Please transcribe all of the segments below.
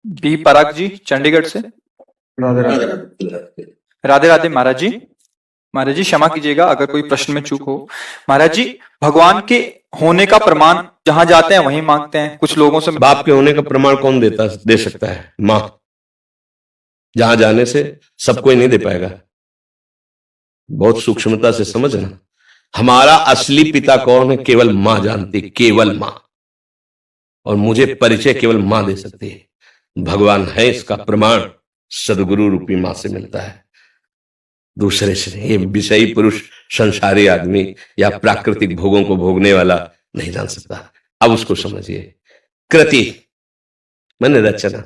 B पराग जी चंडीगढ़ से। राधे राधे। राधे राधे महाराज जी। महाराज जी क्षमा कीजिएगा अगर कोई प्रश्न में चूक हो। महाराज जी भगवान के होने का प्रमाण जहां जाते हैं वहीं मांगते हैं। कुछ लोगों से बाप के होने का प्रमाण कौन दे सकता है? मां। जहां जाने से सब कोई नहीं दे पाएगा। बहुत सूक्ष्मता से समझना, हमारा असली पिता कौन है केवल मां जानती, केवल मां। और मुझे परिचय केवल मां दे सकती है। भगवान है इसका प्रमाण सदगुरु रूपी मां से मिलता है, दूसरे से नहीं। ये विषयी पुरुष, संसारी आदमी या प्राकृतिक भोगों को भोगने वाला नहीं जान सकता। अब उसको समझिए। कृति माने रचना।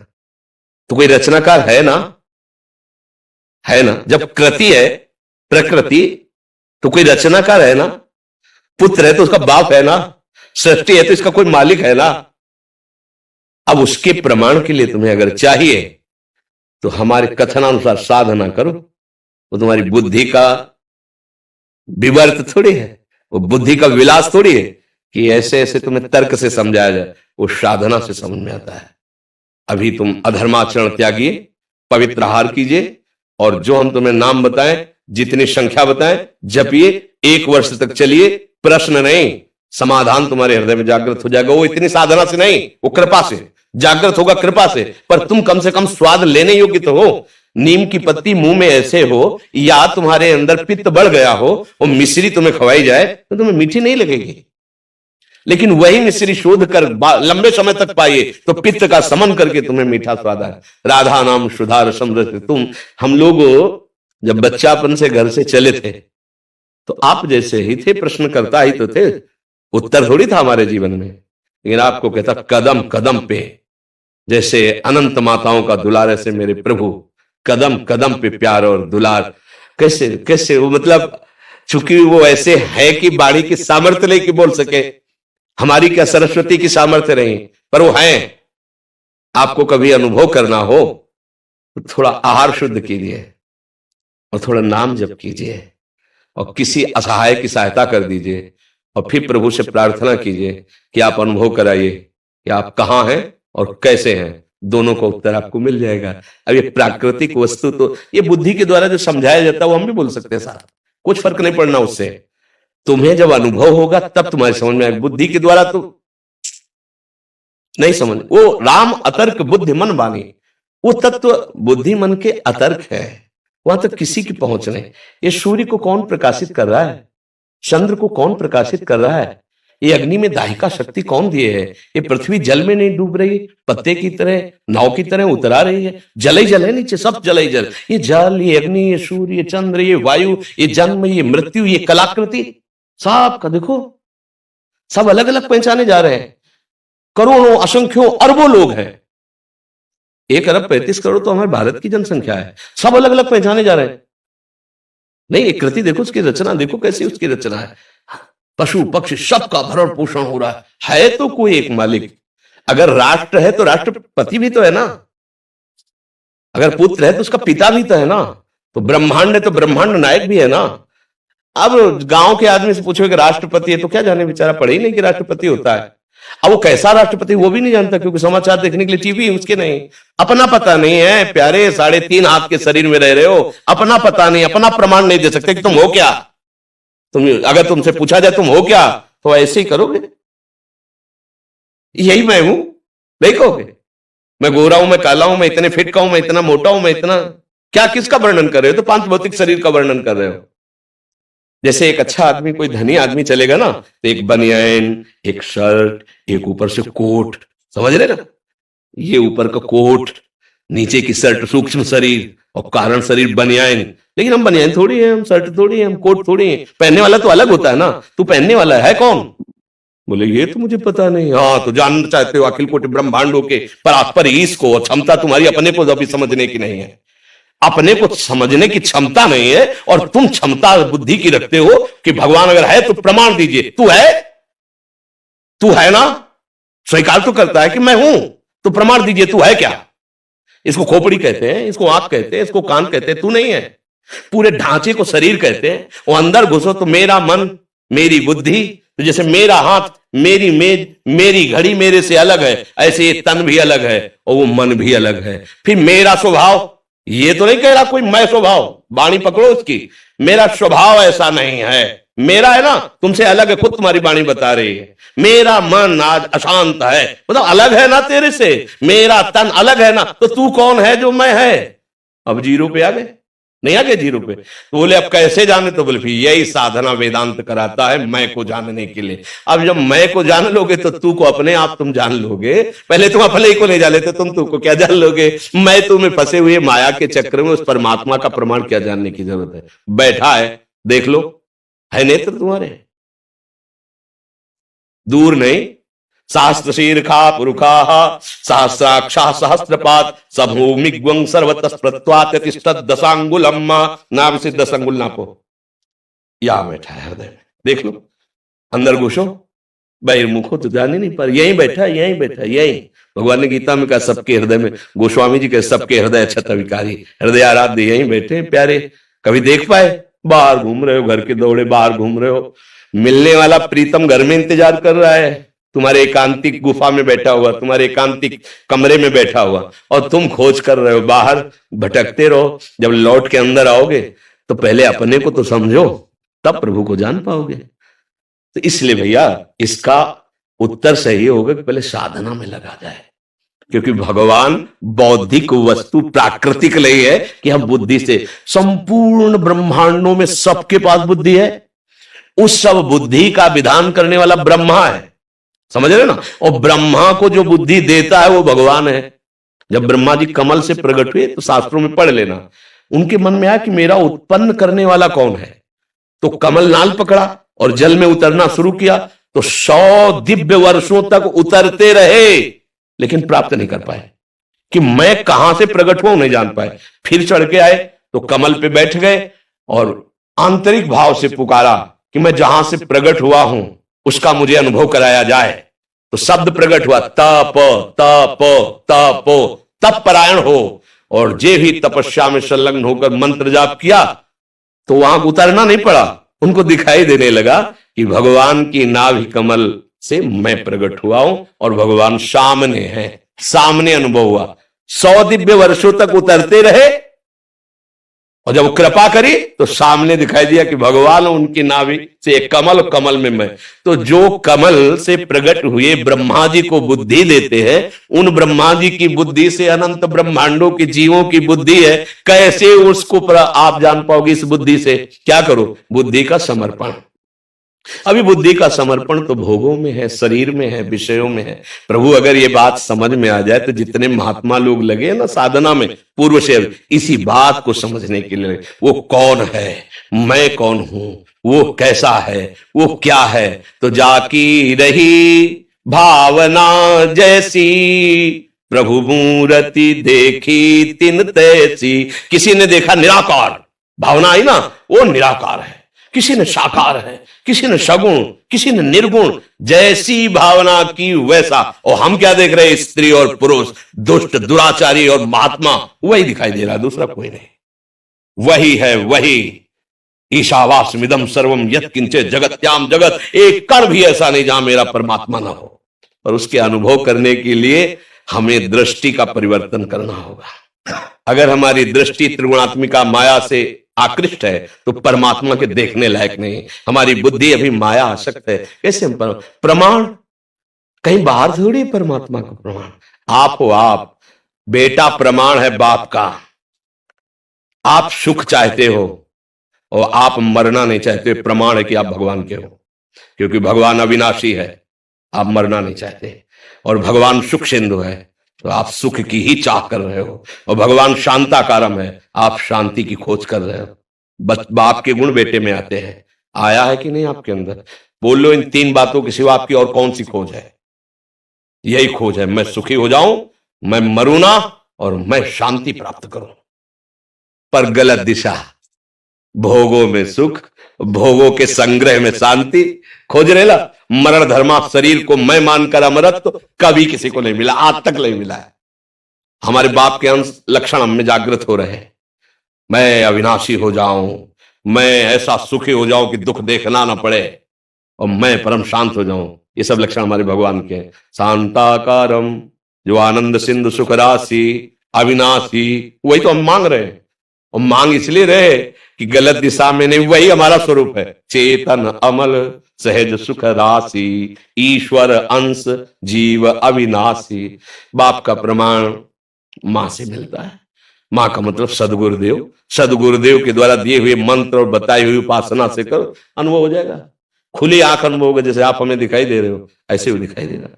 तो कोई रचनाकार है ना? है ना? जब कृति है प्रकृति तो कोई रचनाकार है ना? पुत्र है तो उसका बाप है ना? सृष्टि है तो इसका कोई मालिक है ना? अब उसके प्रमाण के लिए तुम्हें अगर चाहिए तो हमारे कथनानुसार साधना करो। वो तुम्हारी बुद्धि का विवर्त थोड़ी है, वो बुद्धि का विलास थोड़ी है कि ऐसे ऐसे तुम्हें तर्क से समझाया जाए। वो साधना से समझ में आता है। अभी तुम अधर्माचरण त्यागिए, पवित्र आहार कीजिए, और जो हम तुम्हें नाम बताएं, जितनी संख्या बताएं, जपिए। 1 वर्ष तक चलिए। प्रश्न नहीं, समाधान तुम्हारे हृदय में जागृत हो जाएगा। वो इतनी साधना से नहीं, वो कृपा से जागृत होगा, कृपा से। पर तुम कम से कम स्वाद लेने योग्य तो हो। नीम की पत्ती मुंह में ऐसे हो, या तुम्हारे अंदर पित्त बढ़ गया हो, वो मिश्री तुम्हें खवाई जाए तो तुम्हें मीठी नहीं लगेगी। लेकिन वही मिश्री शोध कर लंबे समय तक पाइए तो पित्त का समन करके तुम्हें मीठा स्वाद है। राधा नाम सुधार समृद्ध तुम। हम लोग जब बच्चापन से घर से चले थे तो आप जैसे ही थे, प्रश्नकर्ता ही तो थे, उत्तर थोड़ी था हमारे जीवन में। लेकिन आपको कहता कदम कदम पे, जैसे अनंत माताओं का दुलार ऐसे मेरे प्रभु, कदम कदम पे प्यार और दुलार। कैसे कैसे वो, मतलब चूंकि वो ऐसे है कि बाड़ी की सामर्थ्य लेके बोल सके। हमारी क्या सरस्वती की सामर्थ्य रही, पर वो है। आपको कभी अनुभव करना हो तो थोड़ा आहार शुद्ध कीजिए और थोड़ा नाम जप कीजिए और किसी असहाय की सहायता कर दीजिए, और फिर प्रभु से प्रार्थना कीजिए कि आप अनुभव कराइए कि आप कहां हैं और कैसे हैं। दोनों का उत्तर आपको मिल जाएगा। अब ये प्राकृतिक वस्तु तो ये बुद्धि के द्वारा जो समझाया जाता है वो हम भी बोल सकते हैं साथ, कुछ फर्क नहीं पड़ना उससे। तुम्हें जब अनुभव होगा तब तुम्हारी समझ में आएगा। बुद्धि के द्वारा तो नहीं समझ। वो राम अतर्क बुद्धि मन बानी, वो तत्व बुद्धि मन के अतर्क है, वहां तक किसी की पहुंच नहीं। ये सूर्य को कौन प्रकाशित कर रहा है? चंद्र को कौन प्रकाशित कर रहा है? ये अग्नि में दाहिका शक्ति कौन दिए है? ये पृथ्वी जल में नहीं डूब रही, पत्ते की तरह, नाव की तरह उतरा रही है। जल ही जल है नीचे, सब जल ही जल। ये जल, ये अग्नि, ये सूर्य, ये चंद्र, ये वायु, ये जन्म, ये मृत्यु, ये कलाकृति, सब का देखो, सब अलग अलग पहचाने जा रहे हैं। करोड़ों, असंख्यों, अरबों लोग हैं। 1 अरब 35 करोड़ तो हमारे भारत की जनसंख्या है। सब अलग अलग पहचाने जा रहे हैं। नहीं, एक कृति देखो, उसकी रचना देखो कैसी उसकी रचना है। पशु पक्षी सबका भरण पोषण हो रहा है तो कोई एक मालिक। अगर राष्ट्र है तो राष्ट्रपति भी तो है ना। अगर पुत्र है तो उसका पिता भी तो है ना। तो ब्रह्मांड है तो ब्रह्मांड नायक भी है ना। अब गांव के आदमी से पूछो कि राष्ट्रपति है तो क्या जाने, बेचारा पढ़े ही नहीं कि राष्ट्रपति होता है। अब वो कैसा राष्ट्रपति वो भी नहीं जानता, क्योंकि समाचार देखने के लिए टीवी उसके नहीं। अपना पता नहीं है प्यारे, 3.5 हाथ के शरीर में रह रहे हो, अपना पता नहीं, अपना प्रमाण नहीं दे सकते कि तुम हो क्या। तुम अगर तुमसे पूछा जाए तुम हो क्या, तो ऐसे ही करोगे, यही मैं हूं, नहीं कहोगे। मैं गोरा हूं, मैं काला हूं, मैं इतने फिट का हूं, मैं इतना मोटा हूं, मैं इतना क्या, किसका वर्णन कर रहे हो? तो 5 भौतिक शरीर का वर्णन कर रहे हो। जैसे एक अच्छा आदमी, कोई धनी आदमी चलेगा ना, तो एक बनियान, एक शर्ट, एक ऊपर से कोट, समझ रहे ना? ये ऊपर का कोट, नीचे की शर्ट, सूक्ष्म शरीर, और कारण शरीर बनियान। लेकिन हम बनियान थोड़ी है, हम शर्ट थोड़ी है, हम कोट थोड़ी है। पहनने वाला तो अलग होता है ना। तू पहनने वाला है कौन? बोले ये तो मुझे पता नहीं। हाँ, तो जानना चाहते हो अखिल कोटि ब्रह्मांडों के परात्पर ईश को। और क्षमता तुम्हारी अपने को अभी समझने की नहीं है, अपने को समझने की क्षमता नहीं है। और तुम क्षमता बुद्धि की रखते हो कि भगवान अगर है तो प्रमाण दीजिए। तू है ना, स्वीकार तो करता है कि मैं हूं, तो प्रमाण दीजिए, तू है क्या? इसको खोपड़ी कहते हैं, इसको आंख कहते हैं, इसको कान कहते हैं। तू नहीं है। पूरे ढांचे को शरीर कहते हैं। वो अंदर घुसो तो मेरा मन, मेरी बुद्धि, तो जैसे मेरा हाथ, मेरी मेज, मेरी घड़ी मेरे से अलग है, ऐसे ये तन भी अलग है और वो मन भी अलग है। फिर मेरा स्वभाव, ये तो नहीं कह रहा कोई मैं स्वभाव, वाणी पकड़ो उसकी, मेरा स्वभाव ऐसा नहीं है, मेरा है ना, तुमसे अलग है, खुद तुम्हारी वाणी बता रही है। मेरा मन आज अशांत है, मतलब अलग है ना तेरे से, मेरा तन अलग है ना, तो तू कौन है जो मैं है? अब जीरो पे आ गए, नहीं आ गए जीरो पे? तो बोले अब कैसे जाने? तो बोले फिर यही साधना वेदांत कराता है, मैं को जानने के लिए। अब जब मैं को जान लोगे तो तू को अपने आप तुम जान लोगे। पहले तुम अपने ही को नहीं जान लेते, तुम तू को क्या जान लोगे? मैं तुम्हें फंसे हुए माया के चक्र में उस परमात्मा का प्रमाण क्या जानने की जरूरत है? बैठा है, देख लो, है नेत्र तुम्हारे, दूर नहीं। सहस्त्र शीर्षा पुरुखा सहस्राक्षा सहस्त्रपात सभूमिग्वं सर्वतः प्रत्वात्यतिष्ठत् दशांगुलम नाभ से 10 अंगुल नापो। यहां बैठा है हृदय में, देख लो, अंदर घुसो, बहिर्मुखो तो जान ही नहीं पर यहीं बैठा, यहीं बैठा, यहीं। भगवान ने गीता में कहा सबके हृदय में, गोस्वामी जी के सबके हृदय क्षत विकारी, हृदय आराध्य यहीं बैठे प्यारे। कभी देख पाए? बाहर घूम रहे हो, घर के दौड़े बाहर घूम रहे हो, मिलने वाला प्रीतम घर में इंतजार कर रहा है, तुम्हारे एकांतिक गुफा में बैठा हुआ, तुम्हारे एकांतिक कमरे में बैठा हुआ, और तुम खोज कर रहे हो, बाहर भटकते रहो। जब लौट के अंदर आओगे तो पहले अपने को तो समझो, तब प्रभु को जान पाओगे। तो इसलिए भैया इसका उत्तर सही होगा कि पहले साधना में लगा जाए, क्योंकि भगवान बौद्धिक वस्तु प्राकृतिक नहीं है कि हम बुद्धि से, संपूर्ण ब्रह्मांडों में सबके पास बुद्धि है, उस सब बुद्धि का विधान करने वाला ब्रह्मा है, समझ रहे ना? और ब्रह्मा को जो बुद्धि देता है वो भगवान है। जब ब्रह्मा जी कमल से प्रकट हुए तो शास्त्रों में पढ़ लेना, उनके मन में आया कि मेरा उत्पन्न करने वाला कौन है, तो कमल नाल पकड़ा और जल में उतरना शुरू किया, तो 100 दिव्य वर्षों तक उतरते रहे लेकिन प्राप्त नहीं कर पाए कि मैं कहां से प्रकट हुआ, नहीं जान पाए। फिर चढ़ के आए तो कमल पे बैठ गए और आंतरिक भाव से पुकारा कि मैं जहां से प्रकट हुआ हूं उसका मुझे अनुभव कराया जाए। तो शब्द प्रकट हुआ, तप तप तप, तप परायण हो, और जे भी तपस्या में संलग्न होकर मंत्र जाप किया तो वहां उतरना नहीं पड़ा, उनको दिखाई देने लगा कि भगवान की नाभि कमल से मैं प्रकट हुआ हूं और भगवान सामने है, सामने अनुभव हुआ। 100 दिव्य वर्षों तक उतरते रहे और जब कृपा करी तो सामने दिखाई दिया कि भगवान उनकी नाभि से एक कमल, कमल में मैं। तो जो कमल से प्रकट हुए ब्रह्मा जी को बुद्धि देते हैं, उन ब्रह्मा जी की बुद्धि से अनंत ब्रह्मांडों के जीवों की बुद्धि है, कैसे उसको आप जान पाओगे? इस बुद्धि से क्या करो? बुद्धि का समर्पण। अभी बुद्धि का समर्पण तो भोगों में है, शरीर में है, विषयों में है। प्रभु अगर ये बात समझ में आ जाए तो जितने महात्मा लोग लगे ना साधना में पूर्व से, इसी बात को समझने के लिए, वो कौन है, मैं कौन हूं, वो कैसा है, वो क्या है, तो जाकी रही भावना जैसी प्रभु मूर्ति देखी तिन तैसी। किसी ने देखा निराकार, भावना आई ना, वो निराकार है, किसी ने साकार है, किसी ने सगुण, किसी ने निर्गुण, जैसी भावना की वैसा। और हम क्या देख रहे हैं? स्त्री और पुरुष, दुष्ट दुराचारी और महात्मा, वही दिखाई दे रहा है, दूसरा कोई नहीं। वही है वही, ईशावास्मिदं सर्वम यत्किंचित् जगत्याम जगत, एक कण भी ऐसा नहीं जहां मेरा परमात्मा ना हो। और उसके अनुभव करने के लिए हमें दृष्टि का परिवर्तन करना होगा। अगर हमारी दृष्टि त्रिगुणात्मिका माया से आकृष्ट है तो परमात्मा के देखने लायक नहीं। हमारी बुद्धि अभी माया आसक्त है। कैसे हम प्रमाण कहीं बाहर थोड़ी परमात्मा का प्रमाण, आप हो, आप बेटा प्रमाण है बाप का। आप सुख चाहते हो और आप मरना नहीं चाहते, प्रमाण है कि आप भगवान के हो, क्योंकि भगवान अविनाशी है, आप मरना नहीं चाहते। और भगवान सुख सिंधु है तो आप सुख की ही चाह कर रहे हो, और भगवान शांताकारम है, आप शांति की खोज कर रहे हो। बाप के गुण बेटे में आते हैं, आया है कि नहीं आपके अंदर? बोल लो, इन 3 बातों के सिवा आपकी और कौन सी खोज है? यही खोज है, मैं सुखी हो जाऊं, मैं मरूं ना, और मैं शांति प्राप्त करूं। पर गलत दिशा, भोगों में सुख, भोगों के संग्रह में शांति खोज रहे ला। मरण धर्मा शरीर को मैं मानकर अमरत्व तो कभी किसी को नहीं मिला, आज तक नहीं मिला है। हमारे बाप के अंश लक्षण हम में जागृत हो रहे हैं। मैं अविनाशी हो जाऊं, मैं ऐसा सुखी हो जाऊं कि दुख देखना ना पड़े, और मैं परम शांत हो जाऊं। ये सब लक्षण हमारे भगवान के हैं। शांताकारम, जो आनंद सिंधु सुख राशि, अविनाशी, वही तो हम मांग रहे हैं। और मांग इसलिए रहे कि गलत दिशा में नहीं, वही हमारा स्वरूप है। चेतन अमल सहज सुख राशि, ईश्वर अंश जीव अविनाशी। बाप का प्रमाण मां से मिलता है। मां का मतलब सदगुरुदेव। सदगुरुदेव के द्वारा दिए हुए मंत्र और बताई हुई उपासना से करो, अनुभव हो जाएगा। खुली आंख अनुभव होगा। जैसे आप हमें दिखाई दे रहे हो, ऐसे ही दिखाई देगा।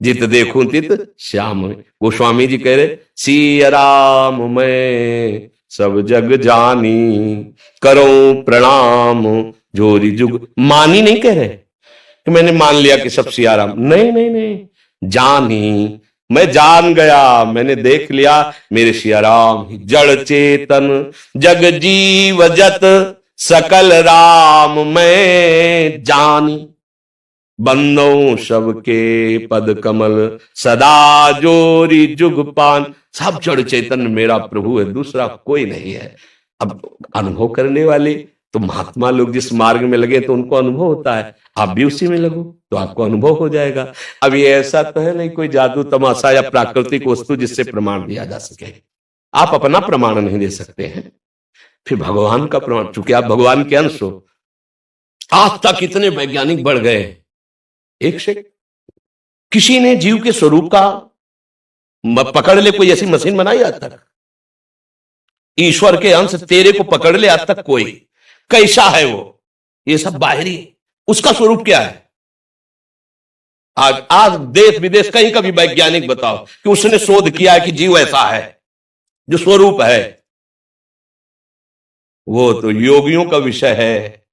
जित देखूं तित श्याम में। गोस्वामी जी कह रहे, सिया राम मैं सब जग जानी, करो प्रणाम जोरी जुग। मानी नहीं कह रहे कि मैंने मान लिया कि सब सिया राम, नहीं नहीं नहीं, जानी, मैं जान गया, मैंने देख लिया मेरे सिया राम ही जड़ चेतन जग जीव जत सकल राम मैं जानी। बंदो सबके पद कमल सदा जोरी जुग पान। सब जड़ चैतन्य मेरा प्रभु है, दूसरा कोई नहीं है। अब अनुभव करने वाले तो महात्मा लोग जिस मार्ग में लगे तो उनको अनुभव होता है। आप भी उसी में लगो तो आपको अनुभव हो जाएगा। अब ये ऐसा तो है नहीं कोई जादू तमाशा या प्राकृतिक वस्तु जिससे प्रमाण दिया जा सके। आप अपना प्रमाण नहीं दे सकते हैं, फिर भगवान का प्रमाण। चूंकि आप भगवान के अंश हो। आज तक इतने वैज्ञानिक बढ़ गए, एक से किसी ने जीव के स्वरूप का पकड़ ले कोई ऐसी मशीन बनाई आज तक? ईश्वर के अंश तेरे को पकड़ ले आज तक कोई? कैसा है वो? ये सब बाहरी। उसका स्वरूप क्या है? आज देश विदेश कहीं का भी वैज्ञानिक बताओ कि उसने शोध किया है कि जीव ऐसा है जो स्वरूप है। वो तो योगियों का विषय है,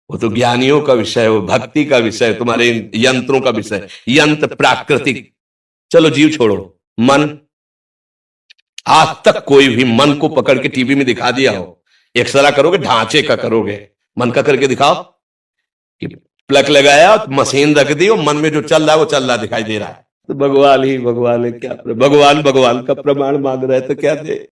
वो तो ज्ञानियों का विषय है, वो भक्ति का विषय है, तुम्हारे यंत्रों का विषय। यंत्र प्राकृतिक। चलो जीव छोड़ो, मन। आज तक कोई भी मन को पकड़ के टीवी में दिखा दिया हो? एक्सरा करोगे, ढांचे का करोगे, मन का करके दिखाओ कि प्लग लगाया, मशीन रख दी और मन में जो चल रहा है वो चल रहा दिखाई दे रहा है। तो भगवान ही भगवान है। क्या भगवान भगवान का प्रमाण मांग रहे तो क्या दे?